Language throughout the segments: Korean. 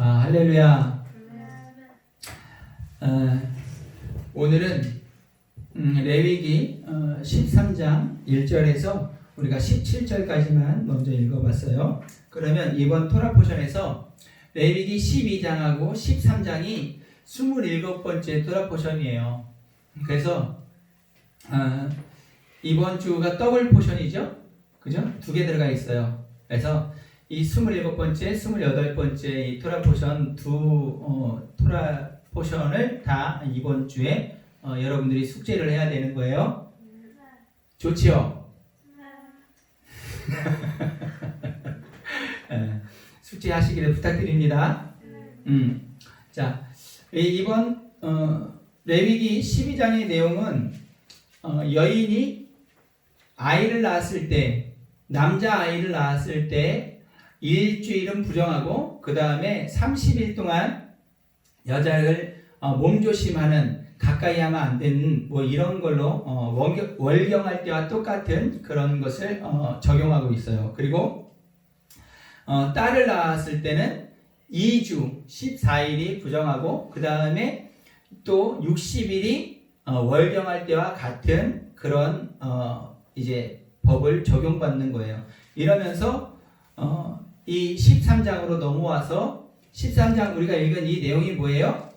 할렐루야. 오늘은 레위기 13장 1절에서 우리가 17절까지만 먼저 읽어봤어요. 그러면 이번 토라 포션에서 레위기 12장하고 13장이 27번째 토라 포션이에요. 그래서 이번 주가 더블 포션이죠. 그죠? 두 개 들어가 있어요. 그래서 이 27번째, 28번째 이 토라 포션 토라 포션을 다 이번 주에 여러분들이 숙제를 해야 되는 거예요. 좋지요? 숙제하시기를 부탁드립니다. 자, 이번 레위기 12장의 내용은 여인이 아이를 낳았을 때, 남자 아이를 낳았을 때 일주일은 부정하고 그 다음에 30일 동안 여자를 몸조심하는, 가까이 하면 안 되는 뭐 이런 걸로 월경할 때와 똑같은 그런 것을 적용하고 있어요. 그리고 딸을 낳았을 때는 2주 14일이 부정하고 그 다음에 또 60일이 월경할 때와 같은 그런 이제 법을 적용받는 거예요. 이러면서 이 13장으로 넘어와서 13장 우리가 읽은 이 내용이 뭐예요?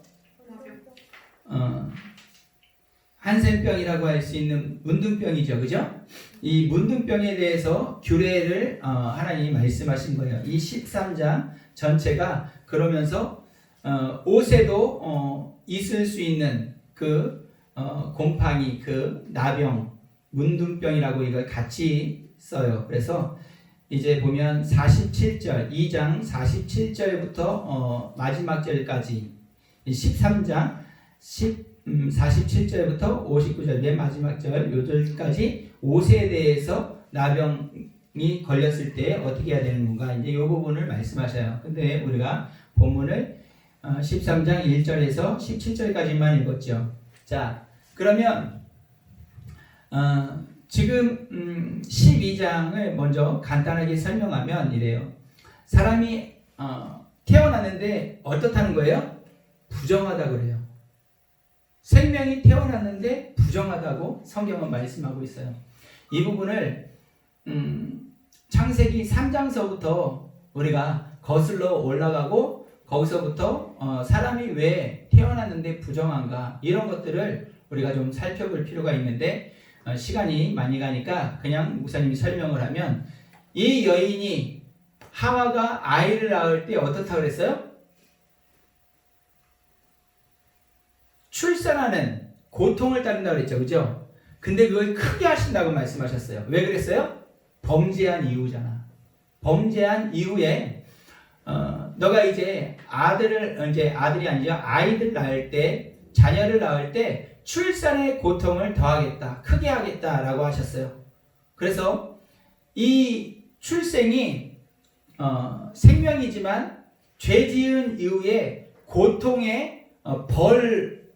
한센병이라고 할 수 있는 문둥병이죠. 그죠? 이 문둥병에 대해서 규례를 하나님이 말씀하신 거예요. 이 13장 전체가 그러면서 옷에도 있을 수 있는 그 곰팡이, 그 나병, 문둥병이라고 이걸 같이 써요. 그래서 이제 보면 47절, 2장 47절부터 마지막 절까지 13장 47절부터 59절 맨 마지막 절 요절까지 옷에 대해서 나병이 걸렸을 때 어떻게 해야 되는 건가 이제 이 부분을 말씀하셔요. 근데 우리가 본문을 13장 1절에서 17절까지만 읽었죠. 자, 그러면 지금 12장을 먼저 간단하게 설명하면 이래요. 사람이 태어났는데 어떻다는 거예요? 부정하다 그래요. 생명이 태어났는데 부정하다고 성경은 말씀하고 있어요. 이 부분을 창세기 3장서부터 우리가 거슬러 올라가고 거기서부터 사람이 왜 태어났는데 부정한가 이런 것들을 우리가 좀 살펴볼 필요가 있는데 시간이 많이 가니까 그냥 목사님이 설명을 하면 이 여인이 하와가 아이를 낳을 때 어떻다고 그랬어요? 출산하는 고통을 따른다고 그랬죠. 그죠? 근데 그걸 크게 하신다고 말씀하셨어요. 왜 그랬어요? 범죄한 이후잖아. 범죄한 이후에 너가 이제 아들이 아니죠. 아이들 낳을 때, 자녀를 낳을 때 출산의 고통을 더하겠다, 크게 하겠다라고 하셨어요. 그래서 이 출생이 생명이지만 죄 지은 이후에 고통의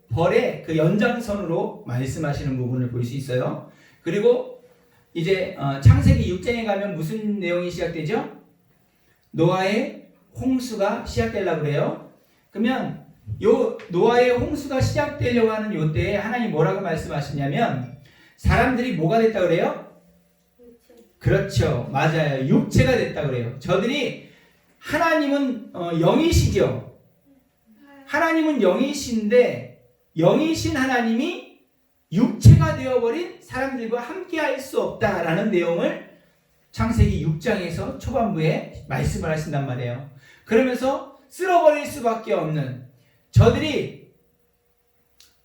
벌의 그 연장선으로 말씀하시는 부분을 볼 수 있어요. 그리고 이제 창세기 6장에 가면 무슨 내용이 시작되죠? 노아의 홍수가 시작되려고 그래요. 그러면 요 노아의 홍수가 시작되려고 하는 요 때에 하나님 뭐라고 말씀하시냐면 사람들이 뭐가 됐다 그래요? 그렇죠. 맞아요. 육체가 됐다 그래요. 저들이 하나님은 영이시죠. 하나님은 영이신데 영이신 하나님이 육체가 되어버린 사람들과 함께할 수 없다라는 내용을 창세기 6장에서 초반부에 말씀을 하신단 말이에요. 그러면서 쓸어버릴 수밖에 없는 저들이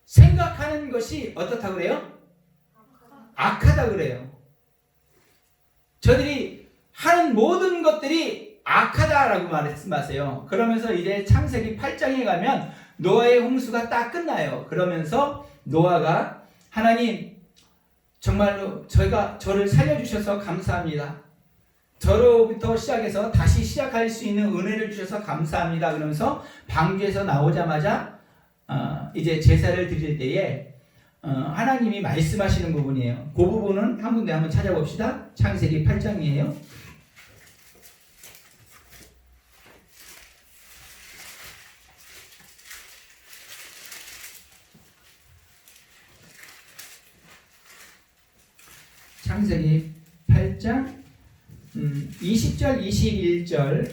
생각하는 것이 어떻다고 그래요? 악하다 그래요. 저들이 하는 모든 것들이 악하다라고 말씀하세요. 그러면서 이제 창세기 8장에 가면 노아의 홍수가 딱 끝나요. 그러면서 노아가 하나님 정말로 저를 살려주셔서 감사합니다. 저로부터 시작해서 다시 시작할 수 있는 은혜를 주셔서 감사합니다. 그러면서 방주에서 나오자마자 이제 제사를 드릴 때에 하나님이 말씀하시는 부분이에요. 그 부분은 한 군데 한번 찾아봅시다. 창세기 8장이에요. 창세기 8장 20절, 21절,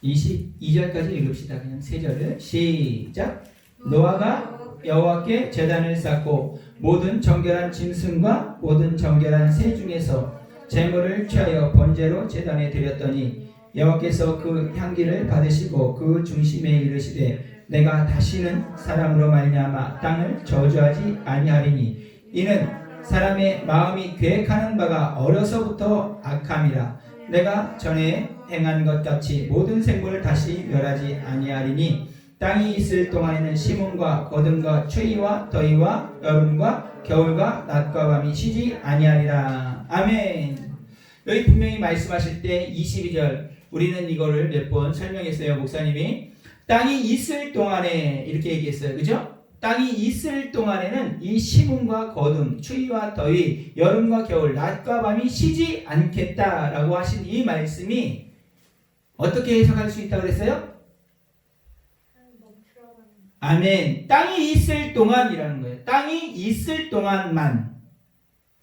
22절까지 읽읍시다. 그냥 세 절을 시작. 노아가 여호와께 제단을 쌓고 모든 정결한 짐승과 모든 정결한 새 중에서 제물을 취하여 번제로 제단에 드렸더니 여호와께서 그 향기를 받으시고 그 중심에 이르시되 내가 다시는 사람으로 말미암아 땅을 저주하지 아니하리니 이는 사람의 마음이 계획하는 바가 어려서부터 악함이라. 내가 전에 행한 것 같이 모든 생물을 다시 멸하지 아니하리니 땅이 있을 동안에는 심음과 거듭과 추위와 더위와 여름과 겨울과 낮과 밤이 쉬지 아니하리라. 아멘. 여기 분명히 말씀하실 때 22절 우리는 이거를 몇 번 설명했어요. 목사님이 땅이 있을 동안에 이렇게 얘기했어요. 그죠? 땅이 있을 동안에는 이 심음과 거둠, 추위와 더위, 여름과 겨울, 낮과 밤이 쉬지 않겠다라고 하신 이 말씀이 어떻게 해석할 수 있다고 그랬어요? 아멘. 땅이 있을 동안이라는 거예요. 땅이 있을 동안만.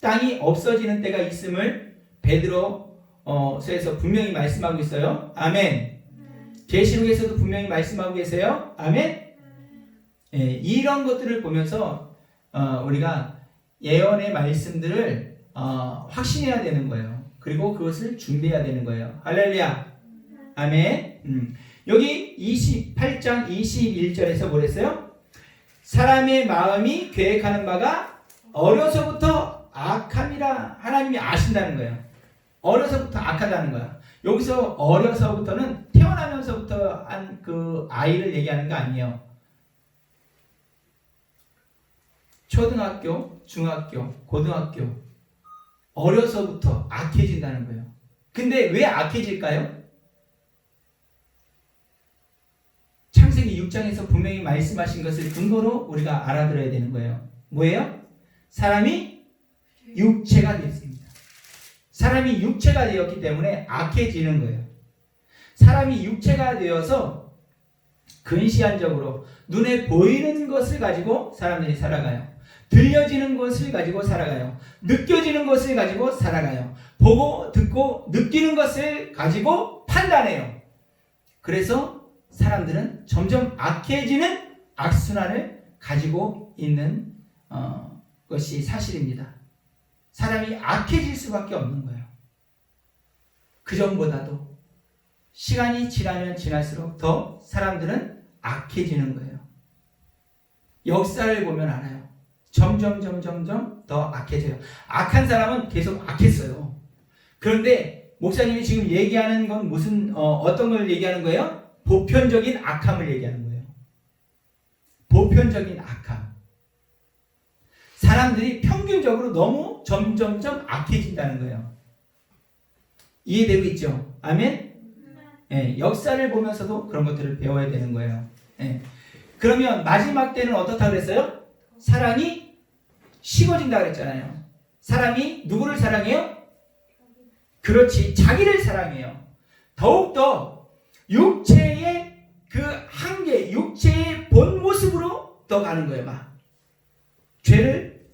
땅이 없어지는 때가 있음을 베드로서에서 분명히 말씀하고 있어요. 아멘. 계시록에서도 분명히 말씀하고 계세요. 아멘. 예, 이런 것들을 보면서 우리가 예언의 말씀들을 확신해야 되는 거예요. 그리고 그것을 준비해야 되는 거예요. 할렐루야. 아멘. 여기 28장 21절에서 뭐랬어요? 사람의 마음이 계획하는 바가 어려서부터 악함이라 하나님이 아신다는 거예요. 어려서부터 악하다는 거야. 여기서 어려서부터는 태어나면서부터 한 그 아이를 얘기하는 거 아니에요. 초등학교, 중학교, 고등학교 어려서부터 악해진다는 거예요. 근데 왜 악해질까요? 창세기 6장에서 분명히 말씀하신 것을 근거로 우리가 알아들어야 되는 거예요. 뭐예요? 사람이 육체가 됐습니다. 사람이 육체가 되었기 때문에 악해지는 거예요. 사람이 육체가 되어서 근시안적으로 눈에 보이는 것을 가지고 사람들이 살아가요. 들려지는 것을 가지고 살아가요. 느껴지는 것을 가지고 살아가요. 보고 듣고 느끼는 것을 가지고 판단해요. 그래서 사람들은 점점 악해지는 악순환을 가지고 있는 것이 사실입니다. 사람이 악해질 수밖에 없는 거예요. 그전보다도 시간이 지나면 지날수록 더 사람들은 악해지는 거예요. 역사를 보면 알아요. 점점 더 악해져요. 악한 사람은 계속 악했어요. 그런데 목사님이 지금 얘기하는 건 어떤 걸 얘기하는 거예요? 보편적인 악함을 얘기하는 거예요. 보편적인 악함. 사람들이 평균적으로 너무 점점 악해진다는 거예요. 이해되고 있죠? 아멘? 예, 역사를 보면서도 그런 것들을 배워야 되는 거예요. 예. 그러면 마지막 때는 어떻다 그랬어요? 사랑이 식어진다 그랬잖아요. 사람이 누구를 사랑해요? 그렇지, 자기를 사랑해요. 더욱더 육체의 그 한계, 육체의 본 모습으로 더 가는 거예요. 막 죄를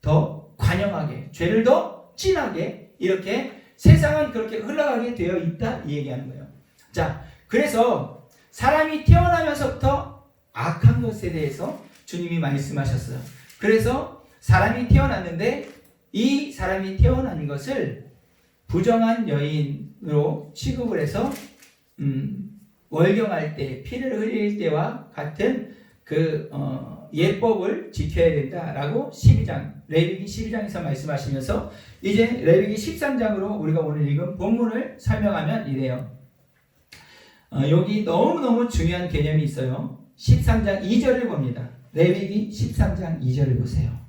더 관영하게, 죄를 더 진하게, 이렇게 세상은 그렇게 흘러가게 되어 있다, 이 얘기하는 거예요. 자, 그래서 사람이 태어나면서부터 악한 것에 대해서 주님이 말씀하셨어요. 그래서 사람이 태어났는데 이 사람이 태어난 것을 부정한 여인으로 취급을 해서 월경할 때, 피를 흘릴 때와 같은 그 예법을 지켜야 된다라고 12장, 레위기 12장에서 말씀하시면서 이제 레위기 13장으로 우리가 오늘 읽은 본문을 설명하면 이래요. 여기 너무너무 중요한 개념이 있어요. 13장 2절을 봅니다. 레위기 13장 2절을 보세요.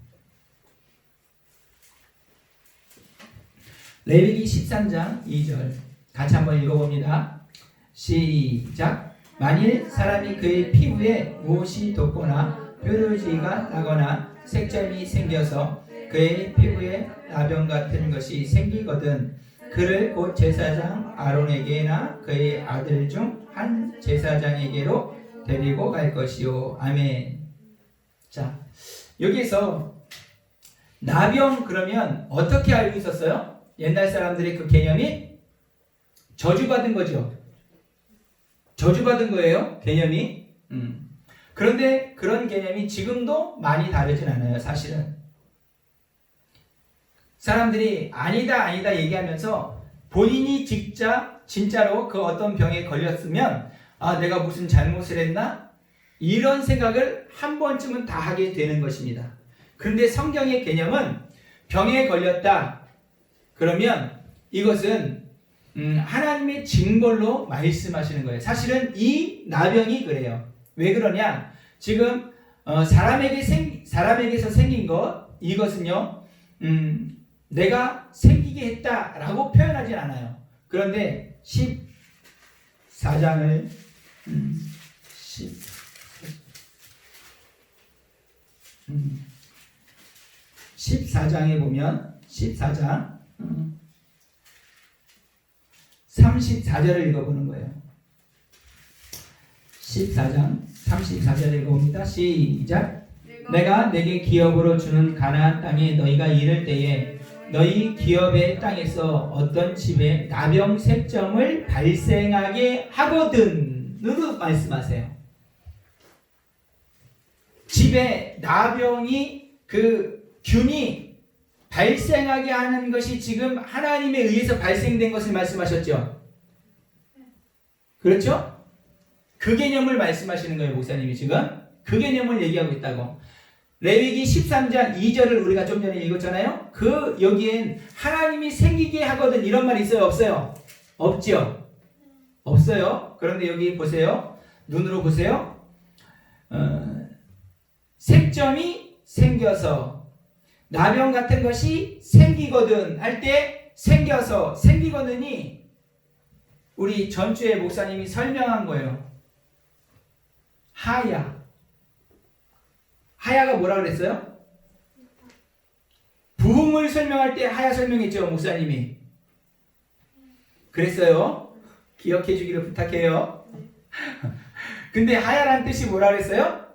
레위기 13장 2절 같이 한번 읽어봅니다. 시작. 만일 사람이 그의 피부에 무엇이 돋거나 뾰루지가 나거나 색점이 생겨서 그의 피부에 나병 같은 것이 생기거든 그를 곧 제사장 아론에게나 그의 아들 중 한 제사장에게로 데리고 갈 것이요. 아멘. 자, 여기에서 나병 그러면 어떻게 알고 있었어요? 옛날 사람들의 그 개념이 저주받은 거죠. 저주받은 거예요. 개념이. 그런데 그런 개념이 지금도 많이 다르진 않아요. 사실은. 사람들이 아니다 얘기하면서 본인이 진짜로 그 어떤 병에 걸렸으면 내가 무슨 잘못을 했나? 이런 생각을 한 번쯤은 다 하게 되는 것입니다. 그런데 성경의 개념은 병에 걸렸다. 그러면 이것은 하나님의 징벌로 말씀하시는 거예요. 사실은 이 나병이 그래요. 왜 그러냐? 지금 사람에게서 생긴 것 이것은요. 내가 생기게 했다라고 표현하진 않아요. 그런데 14장을 14장에 보면 14장 34절을 읽어보는 거예요. 14장 34절 읽어봅니다. 시작. 내가 내게 기업으로 주는 가나안 땅에 너희가 이를 때에 너희 기업의 땅에서 어떤 집에 나병 색점을 발생하게 하거든으로 말씀하세요. 집에 나병이 그 균이 발생하게 하는 것이 지금 하나님에 의해서 발생된 것을 말씀하셨죠. 그렇죠? 그 개념을 말씀하시는 거예요. 목사님이 지금 그 개념을 얘기하고 있다고. 레위기 13장 2절을 우리가 좀 전에 읽었잖아요. 여기엔 하나님이 생기게 하거든 이런 말이 있어요? 없어요? 없죠? 없어요. 그런데 여기 보세요. 눈으로 보세요. 색점이 생겨서 나병 같은 것이 생기거든 할 때 생겨서 생기거든이 우리 전주에 목사님이 설명한 거예요. 하야가 뭐라 그랬어요? 부흥을 설명할 때 하야 설명했죠, 목사님이. 그랬어요. 기억해 주기를 부탁해요. 근데 하야란 뜻이 뭐라 그랬어요?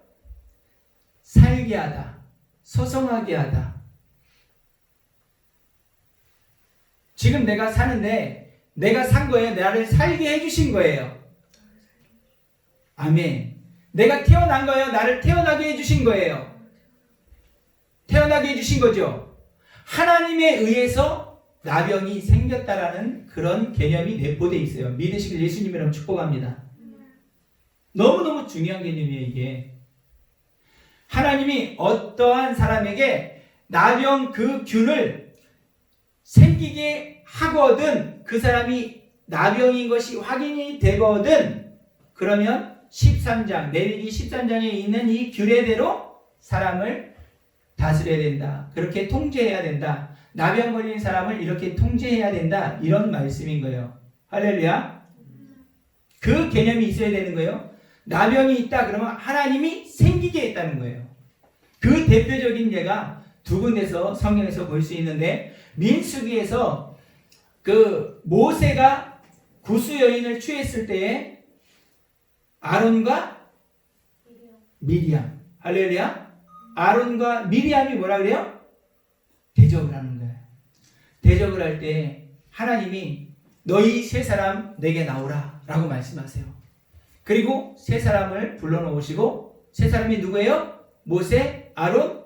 살게 하다, 소성하게 하다. 지금 내가 사는데 내가 산 거예요. 나를 살게 해주신 거예요. 아멘. 내가 태어난 거예요. 나를 태어나게 해주신 거예요. 태어나게 해주신 거죠. 하나님에 의해서 나병이 생겼다라는 그런 개념이 내포되어 있어요. 믿으시길 예수님이랑 축복합니다. 너무너무 중요한 개념이에요, 이게. 하나님이 어떠한 사람에게 나병 그 균을 생기게 하거든, 그 사람이 나병인 것이 확인이 되거든, 그러면 13장, 레위기 13장에 있는 이 규례대로 사람을 다스려야 된다. 그렇게 통제해야 된다. 나병 걸린 사람을 이렇게 통제해야 된다. 이런 말씀인 거예요. 할렐루야. 그 개념이 있어야 되는 거예요. 나병이 있다 그러면 하나님이 생기게 했다는 거예요. 그 대표적인 예가 두 군데서 성경에서 볼 수 있는데, 민수기에서 그 모세가 구스 여인을 취했을 때에 아론과 미리암, 할렐루야. 아론과 미리암이 뭐라 그래요? 대적을 하는 거예요. 대적을 할 때 하나님이 너희 세 사람 내게 나오라 라고 말씀하세요. 그리고 세 사람을 불러놓으시고, 세 사람이 누구예요? 모세, 아론,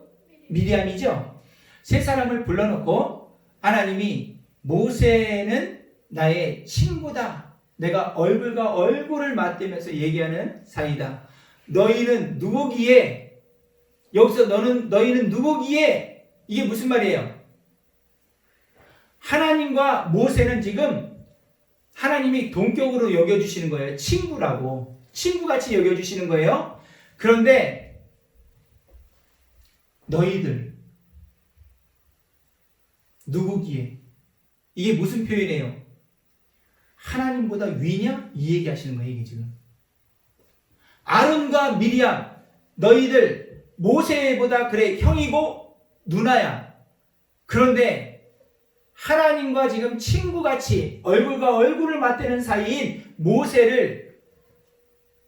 미리암이죠. 세 사람을 불러놓고 하나님이 모세는 나의 친구다. 내가 얼굴과 얼굴을 맞대면서 얘기하는 사이다. 너희는 누구기에, 여기서 너희는 누구기에, 이게 무슨 말이에요? 하나님과 모세는 지금 하나님이 동격으로 여겨주시는 거예요. 친구라고. 친구같이 여겨주시는 거예요. 그런데 너희들 누구기에, 이게 무슨 표현이에요? 하나님보다 위냐? 이 얘기 하시는 거예요, 이게 지금. 아론과 미리암, 너희들 모세보다 그래 형이고 누나야. 그런데 하나님과 지금 친구같이 얼굴과 얼굴을 맞대는 사이인 모세를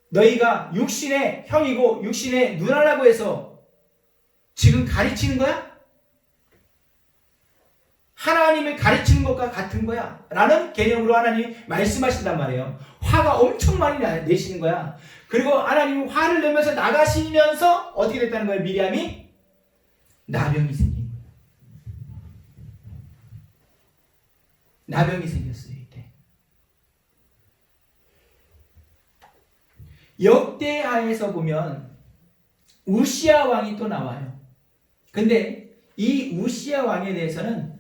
너희가 육신의 형이고 육신의 누나라고 해서 지금 가르치는 거야? 하나님을 가르치는 것과 같은 거야 라는 개념으로 하나님이 말씀하신단 말이에요. 화가 엄청 많이 내시는 거야. 그리고 하나님이 화를 내면서 나가시면서 어떻게 됐다는 거예요? 미리암이 나병이 생긴 거예요. 나병이 생겼어요. 이때 역대하에서 보면 우시야 왕이 또 나와요. 근데 이 우시야 왕에 대해서는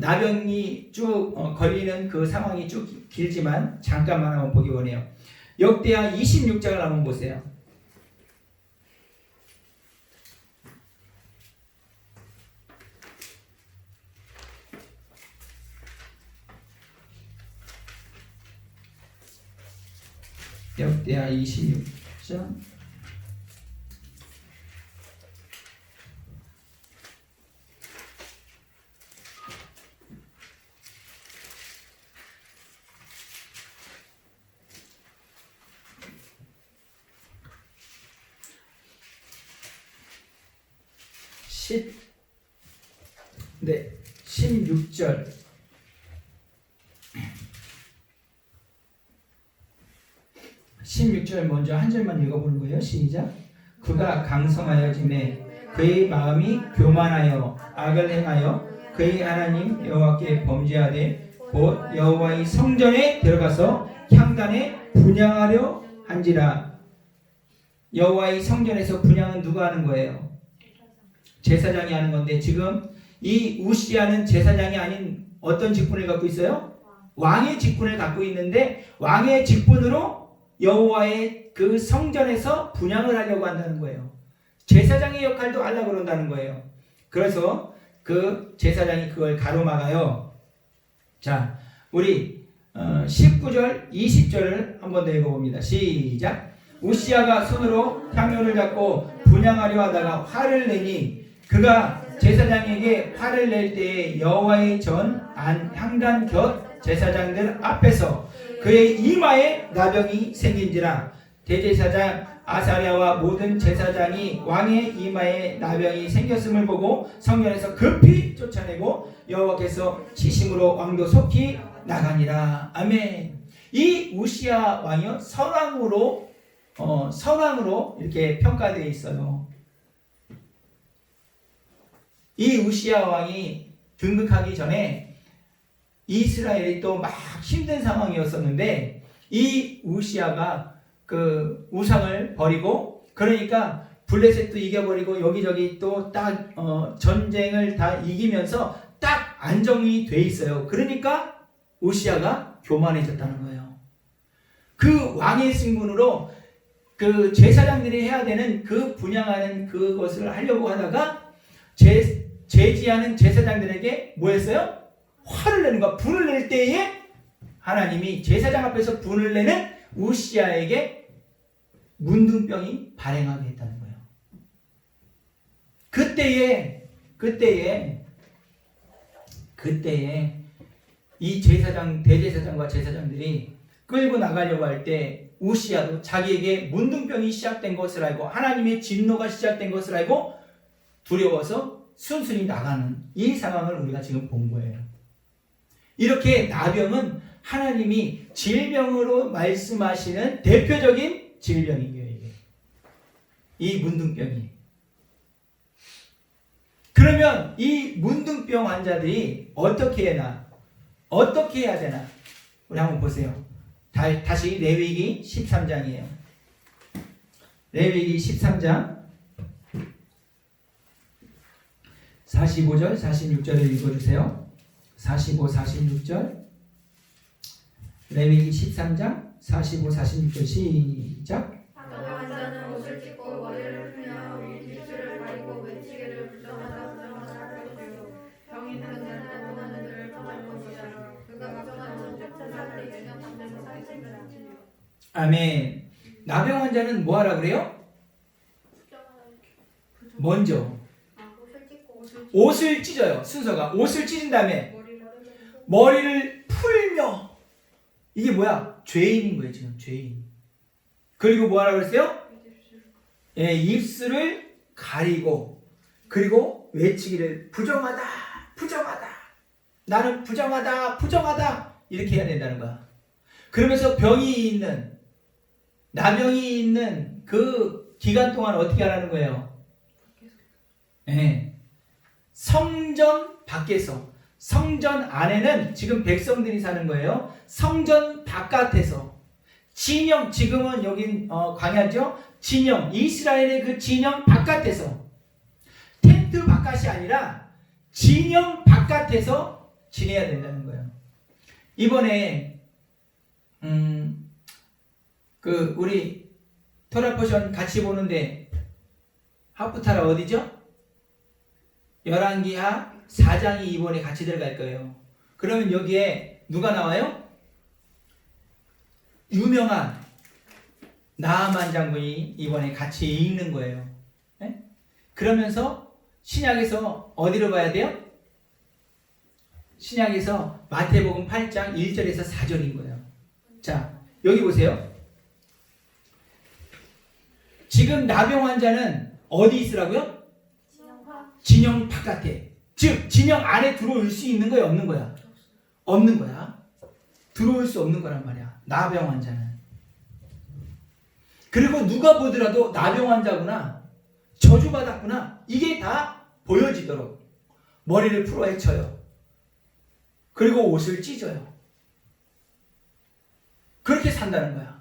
나병이 쭉 걸리는 그 상황이 쭉 길지만 잠깐만 한번 보기 원해요. 역대하 26장을 한번 보세요. 역대하 26장 16절 16절 먼저 한 절만 읽어보는 거예요. 시작. 그가 강성하여짐에 그의 마음이 교만하여 악을 행하여 그의 하나님 여호와께 범죄하되 곧 여호와의 성전에 들어가서 향단에 분향하려 한지라. 여호와의 성전에서 분향은 누가 하는 거예요? 제사장이 하는 건데 지금 이 우시야는 제사장이 아닌 어떤 직분을 갖고 있어요? 왕의 직분을 갖고 있는데 왕의 직분으로 여호와의 그 성전에서 분향을 하려고 한다는 거예요. 제사장의 역할도 하려고 그런다는 거예요. 그래서 그 제사장이 그걸 가로막아요. 자, 우리 19절, 20절을 한 번 더 읽어봅니다. 시작. 우시야가 손으로 향료를 잡고 분향하려 하다가 화를 내니 그가 제사장에게 화를 낼 때에 여호와의 전 향단 곁 제사장들 앞에서 그의 이마에 나병이 생긴지라. 대제사장 아사랴와 모든 제사장이 왕의 이마에 나병이 생겼음을 보고 성전에서 급히 쫓아내고 여호와께서 치심으로 왕도 속히 나가니라. 아멘. 이 우시야 왕이요 선왕으로 이렇게 평가되어 있어요. 이 우시야 왕이 등극하기 전에 이스라엘이 또 막 힘든 상황이었었는데 이 우시야가 그 우상을 버리고 그러니까 블레셋도 이겨버리고 여기저기 또 딱 전쟁을 다 이기면서 딱 안정이 돼 있어요. 그러니까 우시야가 교만해졌다는 거예요. 그 왕의 승분으로 그 제사장들이 해야 되는 그 분향하는 그것을 하려고 하다가 제지하는 제사장들에게 뭐 했어요? 화를 내는 거야. 분을 낼 때에 하나님이 제사장 앞에서 분을 내는 우시야에게 문둥병이 발행하게 했다는 거예요. 그때에 이 대제사장과 제사장들이 끌고 나가려고 할 때 우시야도 자기에게 문둥병이 시작된 것을 알고 하나님의 진노가 시작된 것을 알고 두려워서 순순히 나가는 이 상황을 우리가 지금 본 거예요. 이렇게 나병은 하나님이 질병으로 말씀하시는 대표적인 질병이에요. 이 문둥병이. 그러면 이 문둥병 환자들이 어떻게 해야 되나? 우리 한번 보세요. 다시 레위기 13장이에요. 레위기 13장 45절, 46절을 읽어주세요. 45, 46절 레위기 13장 45, 46절 시작. 환자는 옷을 찢고 머리를 풀며 입술을 가리고 외치기를 부정하다 할 것이요 병이 있는 자는 원하는 들을 청할 것이라. 그가 걱정하는 제사장들이 내가 받는 상식이라. 아멘. 나병 환자는 뭐 하라 그래요? 먼저 옷을 찢어요. 순서가 옷을 찢은 다음에 머리를 풀며. 이게 뭐야? 죄인인 거예요. 지금 죄인. 그리고 뭐 하라 그랬어요? 예, 입술을 가리고 그리고 외치기를 부정하다. 나는 부정하다, 부정하다 이렇게 해야 된다는 거야. 그러면서 병이 있는, 나병이 있는 그 기간 동안 어떻게 하라는 거예요? 네. 성전 밖에서, 성전 안에는 지금 백성들이 사는 거예요. 성전 바깥에서 진영, 지금은 여긴 광야죠. 진영, 이스라엘의 그 진영 바깥에서, 텐트 바깥이 아니라 진영 바깥에서 지내야 된다는 거예요. 이번에 그 우리 토라포션 같이 보는데 하프타라 어디죠? 열왕기하 4장이 이번에 같이 들어갈 거예요. 그러면 여기에 누가 나와요? 유명한 나아만 장군이 이번에 같이 읽는 거예요. 네? 그러면서 신약에서 어디로 봐야 돼요? 신약에서 마태복음 8장 1절에서 4절인 거예요. 자, 여기 보세요. 지금 나병 환자는 어디 있으라고요? 진영 바깥에. 즉 진영 안에 들어올 수 있는 거야, 없는 거야? 없는 거야. 들어올 수 없는 거란 말이야, 나병 환자는. 그리고 누가 보더라도 나병 환자구나, 저주받았구나, 이게 다 보여지도록 머리를 풀어 헤쳐요. 그리고 옷을 찢어요. 그렇게 산다는 거야.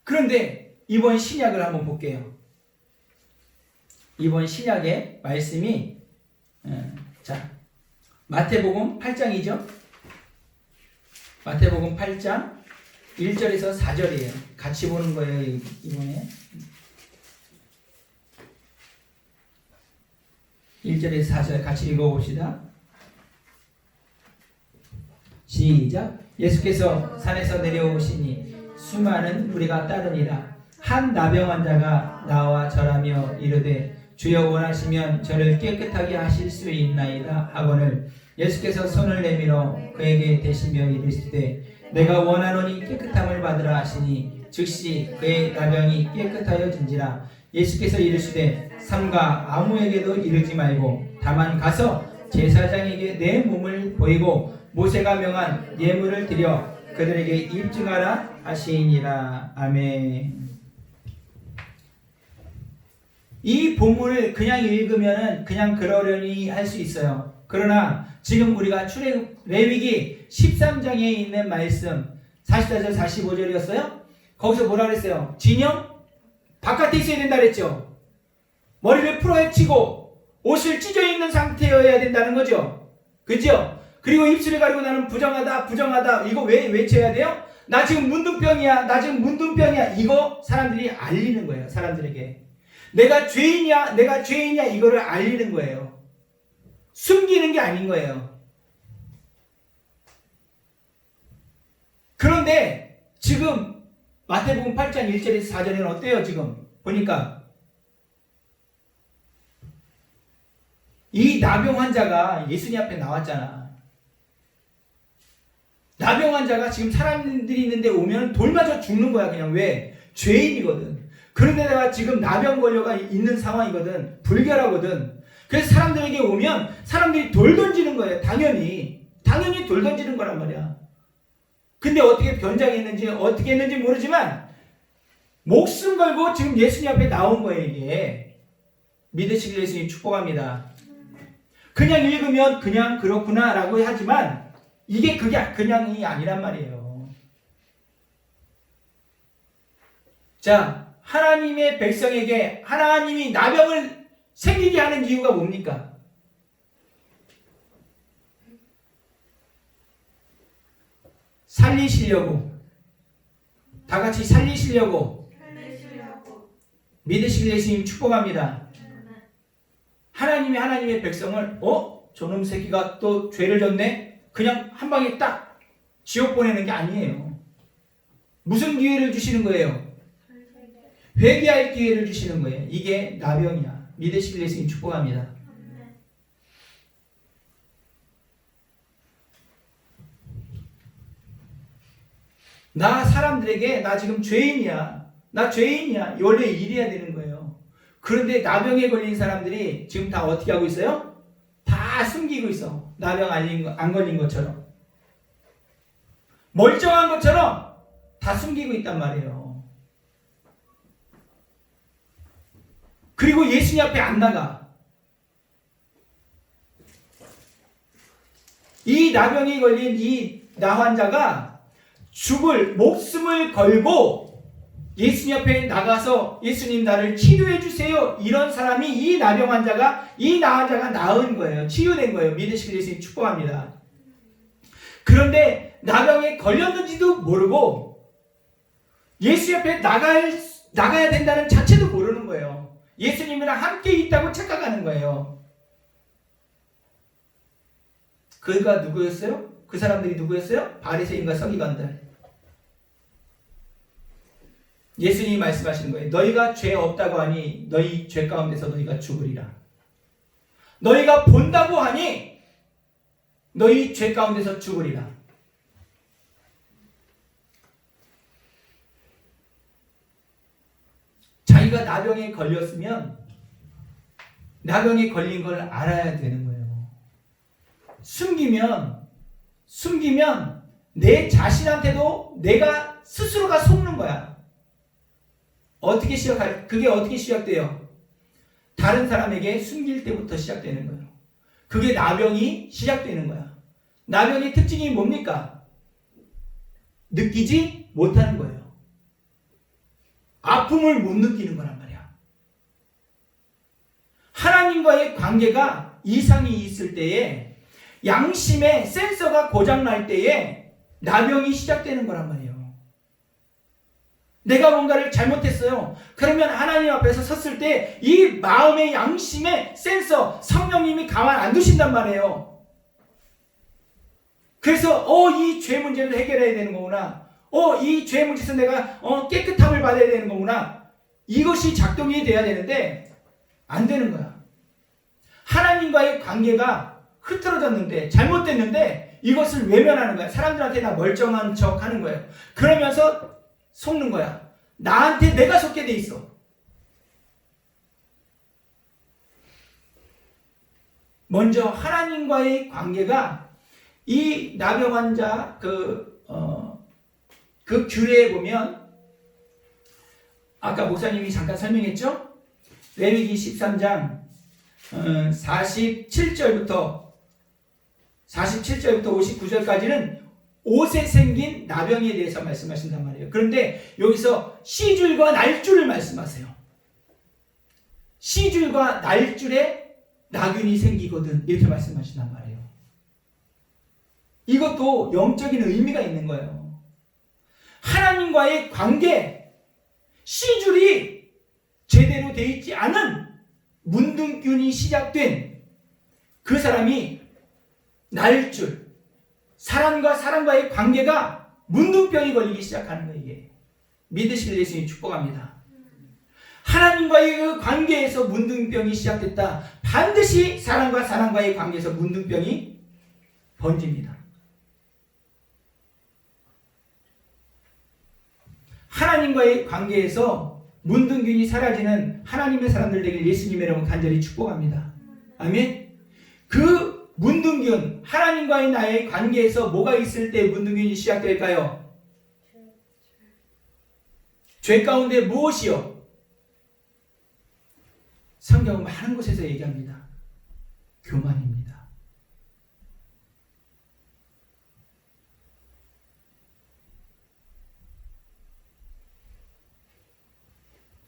그런데 이번 신약을 한번 볼게요. 이번 신약의 말씀이 자, 마태복음 8장이죠. 마태복음 8장 1절에서 4절이에요. 같이 보는 거예요, 이번에. 1절에서 4절 같이 읽어봅시다. 시작. 예수께서 산에서 내려오시니 수많은 무리가 따르니라. 한 나병 환자가 나와 절하며 이르되 주여 원하시면 저를 깨끗하게 하실 수 있나이다 하거늘 예수께서 손을 내밀어 그에게 대시며 이르시되 내가 원하노니 깨끗함을 받으라 하시니 즉시 그의 나병이 깨끗하여진지라. 예수께서 이르시되 삼가 아무에게도 이르지 말고 다만 가서 제사장에게 내 몸을 보이고 모세가 명한 예물을 드려 그들에게 입증하라 하시니라. 아멘. 이 본문을 그냥 읽으면 그냥 그러려니 할 수 있어요. 그러나 지금 우리가 레위기 13장에 있는 말씀 44절 45절이었어요. 거기서 뭐라 그랬어요? 진영 바깥에 있어야 된다 그랬죠. 머리를 풀어 헤치고 옷을 찢어 입는 상태여야 된다는 거죠. 그죠? 그리고 입술을 가리고 나는 부정하다, 부정하다. 이거 왜 외쳐야 돼요? 나 지금 문둥병이야, 나 지금 문둥병이야. 이거 사람들이 알리는 거예요. 사람들에게 내가 죄인이야, 내가 죄인이야, 이거를 알리는 거예요. 숨기는 게 아닌 거예요. 그런데 지금 마태복음 8장 1절에서 4절에는 어때요? 지금 보니까 이 나병 환자가 예수님 앞에 나왔잖아. 나병 환자가 지금 사람들이 있는데 오면 돌 맞아 죽는 거야. 그냥 왜? 죄인이거든. 그런데다가 지금 나병 걸려가 있는 상황이거든. 불결하거든. 그래서 사람들에게 오면 사람들이 돌 던지는 거예요. 당연히 돌 던지는 거란 말이야. 근데 어떻게 변장했는지 어떻게 했는지 모르지만 목숨 걸고 지금 예수님 앞에 나온 거예요. 이게 믿으시길 예수님 축복합니다. 그냥 읽으면 그냥 그렇구나 라고 하지만 이게 그게 그냥이 아니란 말이에요. 자, 하나님의 백성에게 하나님이 나병을 생기게 하는 이유가 뭡니까? 살리시려고. 다 같이 살리시려고. 믿으시길 예수님 축복합니다. 하나님이 하나님의 백성을 저놈 새끼가 또 죄를 졌네? 그냥 한 방에 딱 지옥 보내는 게 아니에요. 무슨 기회를 주시는 거예요? 회개할 기회를 주시는 거예요. 이게 나병이야. 믿으시길 예수님 축복합니다. 나 사람들에게 나 지금 죄인이야. 나 죄인이야. 원래 이래야 되는 거예요. 그런데 나병에 걸린 사람들이 지금 다 어떻게 하고 있어요? 다 다 숨기고 있어. 나병 안 걸린 것처럼. 멀쩡한 것처럼 다 숨기고 있단 말이에요. 그리고 예수님 앞에 안 나가. 이 나병이 걸린 이 나 환자가 목숨을 걸고 예수님 앞에 나가서 예수님 나를 치료해 주세요. 이런 사람이 이 나병 환자가 나은 거예요. 치유된 거예요. 믿으시길 예수님 축복합니다. 그런데 나병에 걸렸는지도 모르고 예수 앞에 나가야 된다는 자체도 모르는 거예요. 예수님이랑 함께 있다고 착각하는 거예요. 그가 누구였어요? 그 사람들이 누구였어요? 바리새인과 서기관들. 예수님이 말씀하시는 거예요. 너희가 죄 없다고 하니 너희 죄 가운데서 너희가 죽으리라. 너희가 본다고 하니 너희 죄 가운데서 죽으리라. 자기가 나병에 걸렸으면 나병에 걸린 걸 알아야 되는 거예요. 숨기면 내 자신한테도 내가 스스로가 속는 거야. 그게 어떻게 시작돼요? 다른 사람에게 숨길 때부터 시작되는 거예요. 그게 나병이 시작되는 거야. 나병의 특징이 뭡니까? 느끼지 못하는 거예요. 아픔을 못 느끼는 거란 말이야. 하나님과의 관계가 이상이 있을 때에 양심의 센서가 고장날 때에 나병이 시작되는 거란 말이에요. 내가 뭔가를 잘못했어요. 그러면 하나님 앞에서 섰을 때 이 마음의 양심의 센서 성령님이 가만 안 두신단 말이에요. 그래서 이 죄 문제를 해결해야 되는 거구나. 이 죄 문제에서 내가 깨끗함을 받아야 되는 거구나. 이것이 작동이 돼야 되는데 안 되는 거야. 하나님과의 관계가 흐트러졌는데 잘못됐는데 이것을 외면하는 거야. 사람들한테 나 멀쩡한 척 하는 거예요. 그러면서 속는 거야. 나한테 내가 속게 돼 있어. 먼저 하나님과의 관계가 이 나병 환자 그 규례에 보면 아까 목사님이 잠깐 설명했죠? 레위기 13장 47절부터 59절까지는 옷에 생긴 나병에 대해서 말씀하신단 말이에요. 그런데 여기서 씨줄과 날줄을 말씀하세요. 씨줄과 날줄에 나균이 생기거든 이렇게 말씀하신단 말이에요. 이것도 영적인 의미가 있는 거예요. 하나님과의 관계, 씨줄이 제대로 되어 있지 않은 문둥균이 시작된 그 사람이 날줄, 사람과 사람과의 관계가 문둥병이 걸리기 시작하는 거예요. 이게 믿으실 예수님 축복합니다. 하나님과의 그 관계에서 문둥병이 시작됐다. 반드시 사람과 사람과의 관계에서 문둥병이 번집니다. 하나님과의 관계에서 문둥균이 사라지는 하나님의 사람들 되길 예수님의 이름으로 간절히 축복합니다. 아멘. 그 문둥균, 하나님과의 나의 관계에서 뭐가 있을 때 문둥균이 시작될까요? 죄 가운데 무엇이요? 성경은 많은 곳에서 얘기합니다. 교만입니다.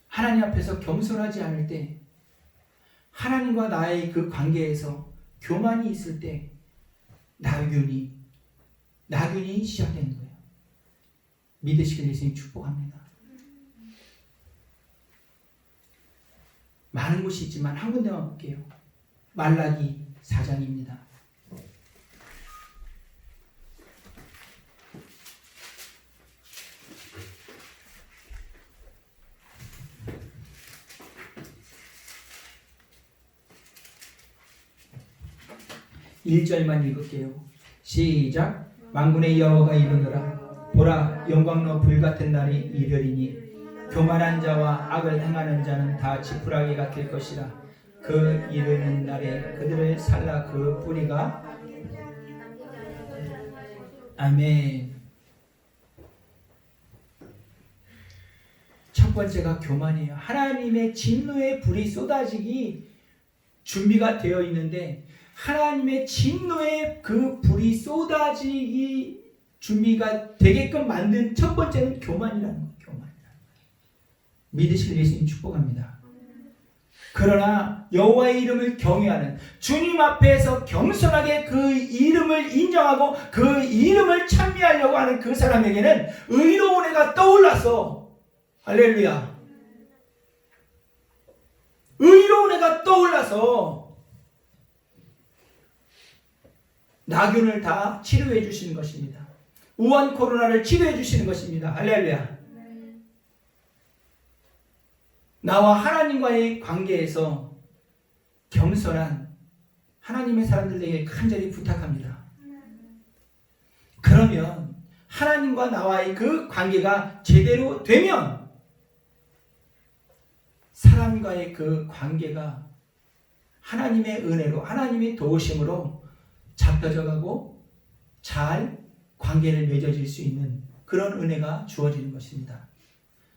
하나님 앞에서 겸손하지 않을 때, 하나님과 나의 그 관계에서 교만이 있을 때 나균이 시작되는 거예요. 믿으시길 예수님 축복합니다. 많은 곳이 있지만 한 군데만 볼게요. 말라기 4장입니다. (1절만) 읽을게요. 시작. 만군의 여호와가 이르노라. 보라, 영광로 불같은 날이 이르리니 교만한 자와 악을 행하는 자는 다 지푸라기 같을 것이라. 그 이르는 날에 그들을 살라 그 뿌리가. 아멘. 첫 번째가 교만이에요. 하나님의 진노의 불이 쏟아지기 준비가 되어 있는데 하나님의 진노의 그 불이 쏟아지기 준비가 되게끔 만든 첫 번째는 교만이라는 거예요. 믿으실 예수님 축복합니다. 그러나 여호와의 이름을 경외하는, 주님 앞에서 겸손하게 그 이름을 인정하고 그 이름을 찬미하려고 하는 그 사람에게는 의로운 해가 떠올라서, 할렐루야, 의로운 해가 떠올라서 나균을 다 치료해 주시는 것입니다. 우한 코로나를 치료해 주시는 것입니다. 할렐루야. 나와 하나님과의 관계에서 겸손한 하나님의 사람들에게 간절히 부탁합니다. 그러면 하나님과 나와의 그 관계가 제대로 되면 사람과의 그 관계가 하나님의 은혜로, 하나님의 도우심으로 잡혀져 가고 잘 관계를 맺어질 수 있는 그런 은혜가 주어지는 것입니다.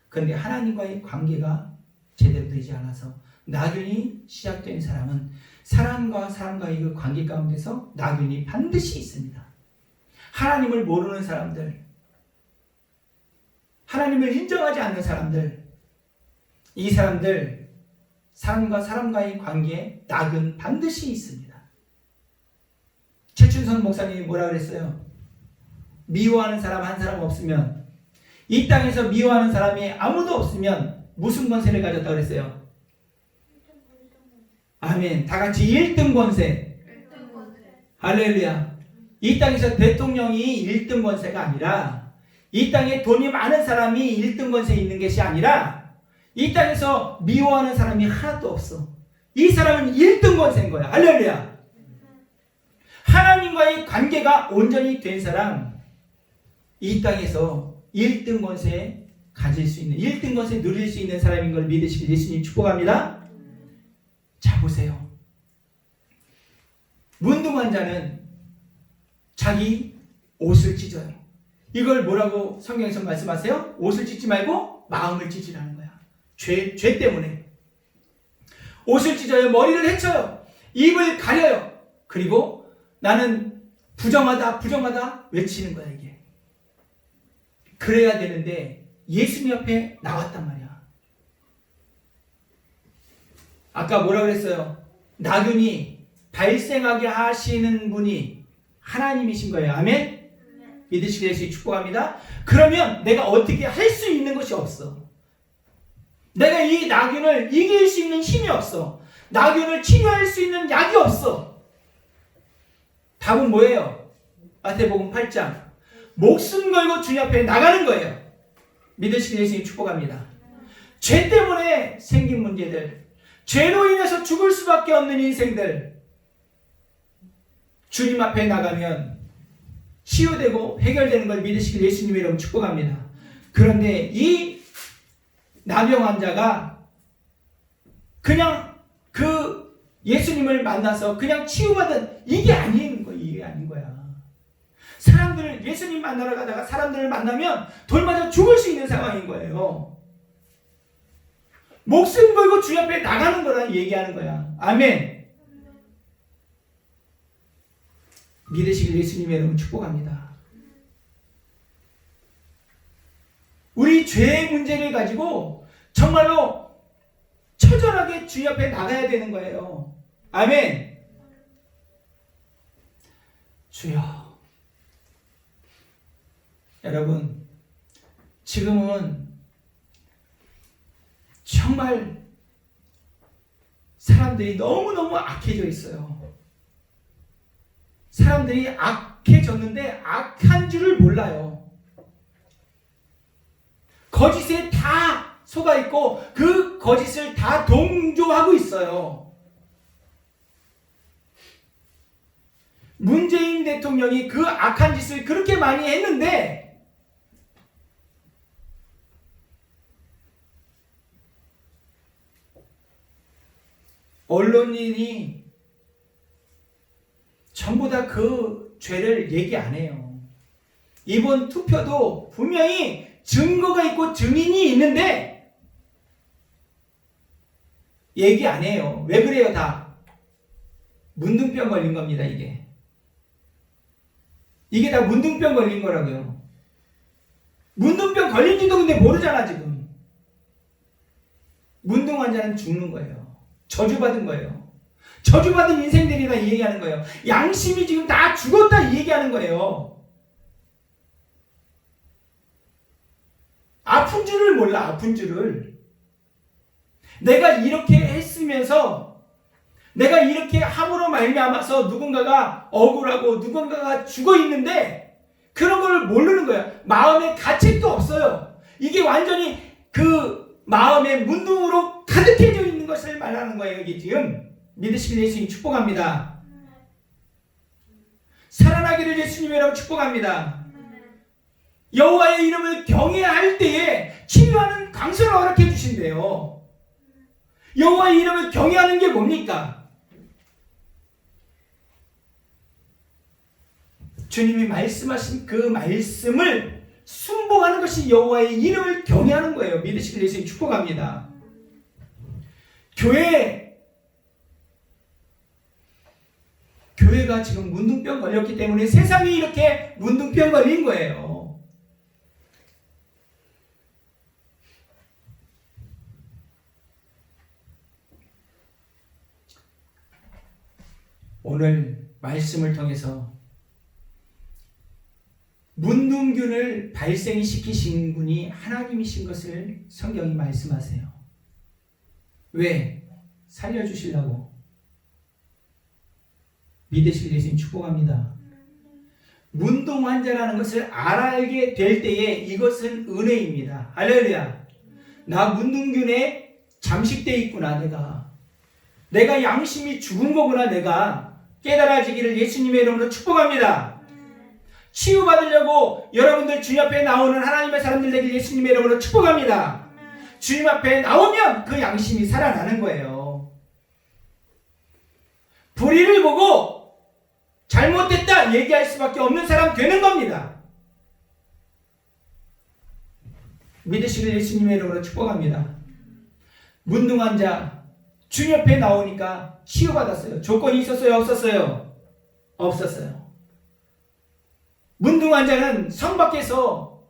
그런데 하나님과의 관계가 제대로 되지 않아서 나균이 시작된 사람은 사람과 사람과의 그 관계 가운데서 나균이 반드시 있습니다. 하나님을 모르는 사람들, 하나님을 인정하지 않는 사람들, 이 사람들 사람과 사람과의 관계에 나균 반드시 있습니다. 최춘선 목사님이 뭐라 그랬어요? 미워하는 사람 한 사람 없으면, 이 땅에서 미워하는 사람이 아무도 없으면 무슨 권세를 가졌다고 그랬어요? 아멘. 다 같이 1등 권세. 할렐루야. 이 땅에서 대통령이 1등 권세가 아니라, 이 땅에 돈이 많은 사람이 1등 권세에 있는 것이 아니라, 이 땅에서 미워하는 사람이 하나도 없어. 이 사람은 1등 권세인 거야. 할렐루야. 하나님과의 관계가 온전히 된 사람, 이 땅에서 1등 권세에 가질 수 있는, 1등 것을 누릴 수 있는 사람인 걸 믿으시길 예수님 축복합니다. 자, 보세요. 문둥한 자는 자기 옷을 찢어요. 이걸 뭐라고 성경에서 말씀하세요? 옷을 찢지 말고 마음을 찢으라는 거야. 죄 때문에. 옷을 찢어요. 머리를 헤쳐요. 입을 가려요. 그리고 나는 부정하다 외치는 거야, 이게. 그래야 되는데 예수님 앞에 나왔단 말이야. 아까 뭐라 그랬어요? 나균이 발생하게 하시는 분이 하나님이신 거예요. 아멘? 믿으시길 예수님 축복합니다. 그러면 내가 어떻게 할 수 있는 것이 없어. 내가 이 나균을 이길 수 있는 힘이 없어. 나균을 치료할 수 있는 약이 없어. 답은 뭐예요? 마태복음 8장. 목숨 걸고 주님 앞에 나가는 거예요. 믿으시길 예수님 축복합니다. 죄 때문에 생긴 문제들, 죄로 인해서 죽을 수밖에 없는 인생들, 주님 앞에 나가면 치유되고 해결되는 걸 믿으시길 예수님의 이름 축복합니다. 그런데 이 나병 환자가 그냥 그 예수님을 만나서 그냥 치유받은 이게 아닌 거야. 이게 아닌 거야. 사람들을, 예수님 만나러 가다가 사람들을 만나면 돌맞아 죽을 수 있는 상황인 거예요. 목숨 걸고 주 앞에 나가는 거라 얘기하는 거야. 아멘. 믿으시길 예수님의 이름으로 축복합니다. 우리 죄의 문제를 가지고 정말로 처절하게 주 앞에 나가야 되는 거예요. 아멘. 주여, 여러분, 지금은 정말 사람들이 너무너무 악해져 있어요. 사람들이 악해졌는데 악한 줄을 몰라요. 거짓에 다 속아 있고 그 거짓을 다 동조하고 있어요. 문재인 대통령이 그 악한 짓을 그렇게 많이 했는데 언론인이 전부 다 그 죄를 얘기 안 해요. 이번 투표도 분명히 증거가 있고 증인이 있는데 얘기 안 해요. 왜 그래요? 다 문둥병 걸린 겁니다. 이게 다 문둥병 걸린 거라고요. 문둥병 걸린지도 근데 모르잖아. 지금 문둥 환자는 죽는 거예요. 저주받은 거예요. 저주받은 인생들이다 이 얘기하는 거예요. 양심이 지금 다 죽었다 이 얘기하는 거예요. 아픈 줄을 몰라. 아픈 줄을. 내가 이렇게 했으면서 내가 이렇게 함으로 말미암아서 누군가가 억울하고 누군가가 죽어 있는데 그런 걸 모르는 거야. 마음에 가책도 없어요. 이게 완전히 그 마음의 문둥으로 가득해져 있는 것을 말하는 거예요. 이게 지금 믿으시길 예수님 축복합니다. 살아나기를 예수님이라고 축복합니다. 여호와의 이름을 경외할 때에 치유하는 강선을 허락해 주신대요. 여호와의 이름을 경외하는 게 뭡니까? 주님이 말씀하신 그 말씀을 순종하는 것이 여호와의 이름을 경외하는 거예요. 믿으시길 예수님 축복합니다. 교회가 지금 문둥병 걸렸기 때문에 세상이 이렇게 문둥병 걸린 거예요. 오늘 말씀을 통해서 문둥균을 발생시키신 분이 하나님이신 것을 성경이 말씀하세요. 왜? 살려주시려고. 믿으실 예수님 축복합니다. 문둥 환자라는 것을 알게 될 때에 이것은 은혜입니다. 할렐루야. 나 문둥균에 잠식되어 있구나. 내가 양심이 죽은 거구나. 내가 깨달아지기를 예수님의 이름으로 축복합니다. 치유받으려고 여러분들 주님 앞에 나오는 하나님의 사람들 되길 예수님의 이름으로 축복합니다. 주님 앞에 나오면 그 양심이 살아나는 거예요. 불의를 보고 잘못됐다 얘기할 수밖에 없는 사람 되는 겁니다. 믿으시길 예수님의 이름으로 축복합니다. 문둥 환자 주님 앞에 나오니까 치유받았어요. 조건이 있었어요? 없었어요? 없었어요. 문둥 환자는 성 밖에서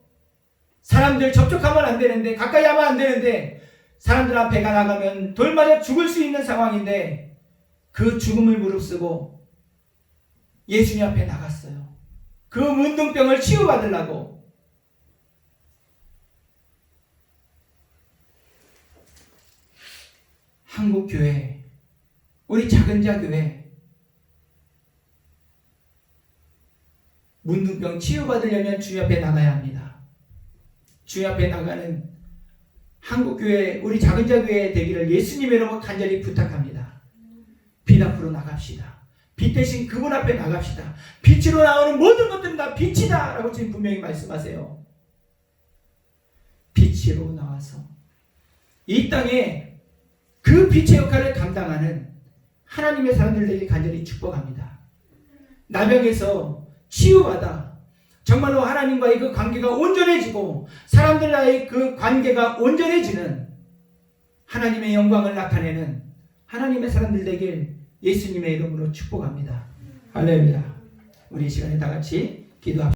사람들 접촉하면 안 되는데, 가까이 하면 안 되는데, 사람들 앞에 나가면 돌 맞아 죽을 수 있는 상황인데 그 죽음을 무릅쓰고 예수님 앞에 나갔어요. 그 문둥병을 치유받으려고. 한국교회, 우리 작은 자교회, 문둥병 치유받으려면 주님 앞에 나가야 합니다. 주님 앞에 나가는 한국교회, 우리 작은 자교회 되기를 예수님의 이름으로 간절히 부탁합니다. 빛 앞으로 나갑시다. 빛 대신 그분 앞에 나갑시다. 빛으로 나오는 모든 것들은 다 빛이다 라고 지금 분명히 말씀하세요. 빛으로 나와서 이 땅에 그 빛의 역할을 감당하는 하나님의 사람들 되길 간절히 축복합니다. 나병에서 치유받아 정말로 하나님과의 그 관계가 온전해지고 사람들과의 그 관계가 온전해지는 하나님의 영광을 나타내는 하나님의 사람들 되길 예수님의 이름으로 축복합니다. 할렐루야. 우리 이 시간에 다 같이 기도합시다.